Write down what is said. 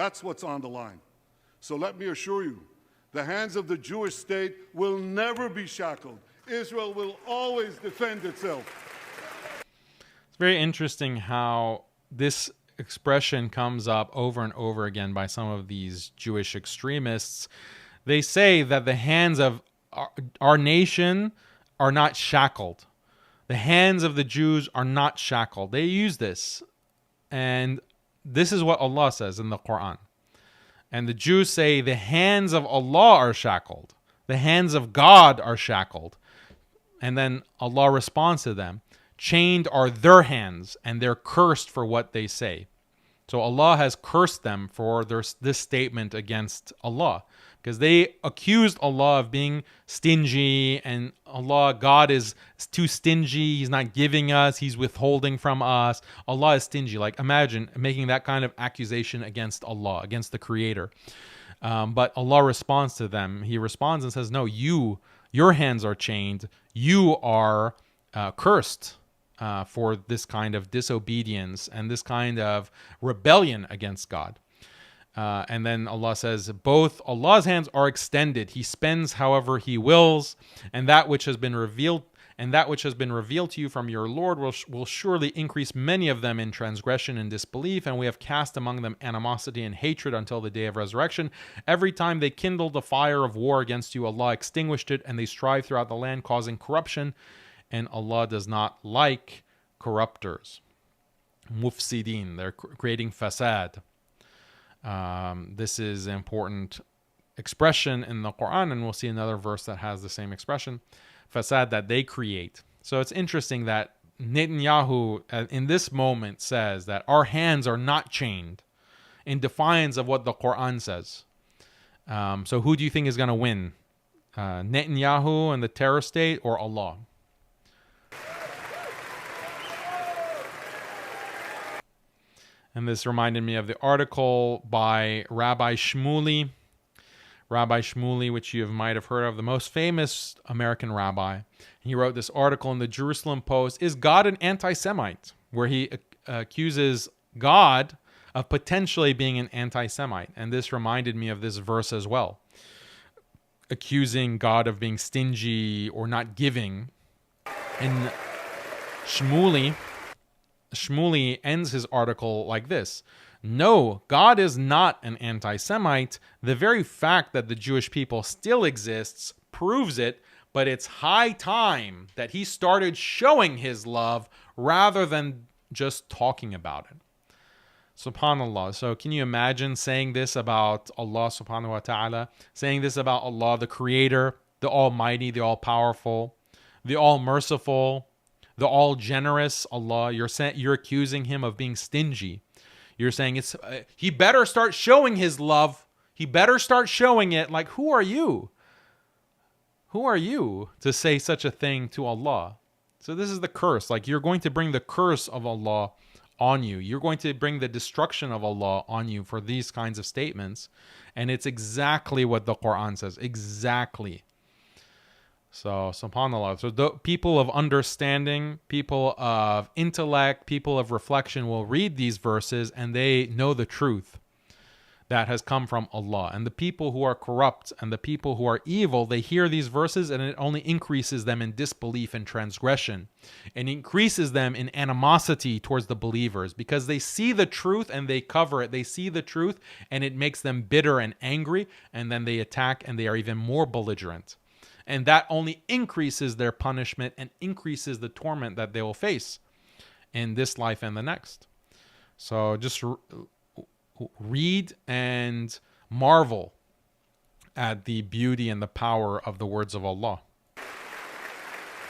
That's what's on the line. So let me assure you, the hands of the Jewish state will never be shackled. Israel will always defend itself. It's very interesting how this expression comes up over and over again by some of these Jewish extremists. They say that the hands of our nation are not shackled. The hands of the Jews are not shackled. They use this. And this is what Allah says in the Quran. And the Jews say the hands of Allah are shackled. The hands of God are shackled. And then Allah responds to them, chained are their hands, and they're cursed for what they say. So Allah has cursed them for this statement against Allah, because they accused Allah of being stingy, and God is too stingy. He's not giving us. He's withholding from us. Allah is stingy. Like, imagine making that kind of accusation against Allah, against the Creator. But Allah responds to them. He responds and says, no, your hands are chained. You are cursed for this kind of disobedience and this kind of rebellion against God. And then Allah says, both Allah's hands are extended. He spends however He wills, and that which has been revealed to you from your Lord will surely increase many of them in transgression and disbelief, and we have cast among them animosity and hatred until the day of resurrection. Every time they kindled the fire of war against you, Allah extinguished it, and they strive throughout the land, causing corruption, and Allah does not like corruptors. Mufsideen, they're creating fasad. This is an important expression in the Quran, and we'll see another verse that has the same expression, fasad, that they create. So it's interesting that Netanyahu in this moment says that our hands are not chained, in defiance of what the Quran says. So who do you think is going to win? Netanyahu and the terror state, or Allah? And this reminded me of the article by Rabbi Shmuley. Rabbi Shmuley, which you might have heard of, the most famous American rabbi. He wrote this article in the Jerusalem Post, Is God an Anti-Semite? Where he accuses God of potentially being an anti-Semite. And this reminded me of this verse as well, accusing God of being stingy or not giving. And Shmuley ends his article like this. No, God is not an anti-Semite. The very fact that the Jewish people still exists proves it, but it's high time that He started showing His love rather than just talking about it. SubhanAllah. So can you imagine saying this about Allah subhanahu wa ta'ala? Saying this about Allah, the Creator, the Almighty, the All-Powerful, the All-Merciful, the All-Generous Allah. You're accusing Him of being stingy. You're saying He better start showing His love. He better start showing it. Like, who are you? Who are you to say such a thing to Allah? So this is the curse. Like, you're going to bring the curse of Allah on you. You're going to bring the destruction of Allah on you for these kinds of statements. And it's exactly what the Quran says. Exactly. So, subhanAllah. So the people of understanding, people of intellect, people of reflection will read these verses and they know the truth that has come from Allah. And the people who are corrupt and the people who are evil, they hear these verses and it only increases them in disbelief and transgression, and increases them in animosity towards the believers, because they see the truth and they cover it. They see the truth and it makes them bitter and angry, and then they attack and they are even more belligerent. And that only increases their punishment and increases the torment that they will face in this life and the next. So just read and marvel at the beauty and the power of the words of Allah.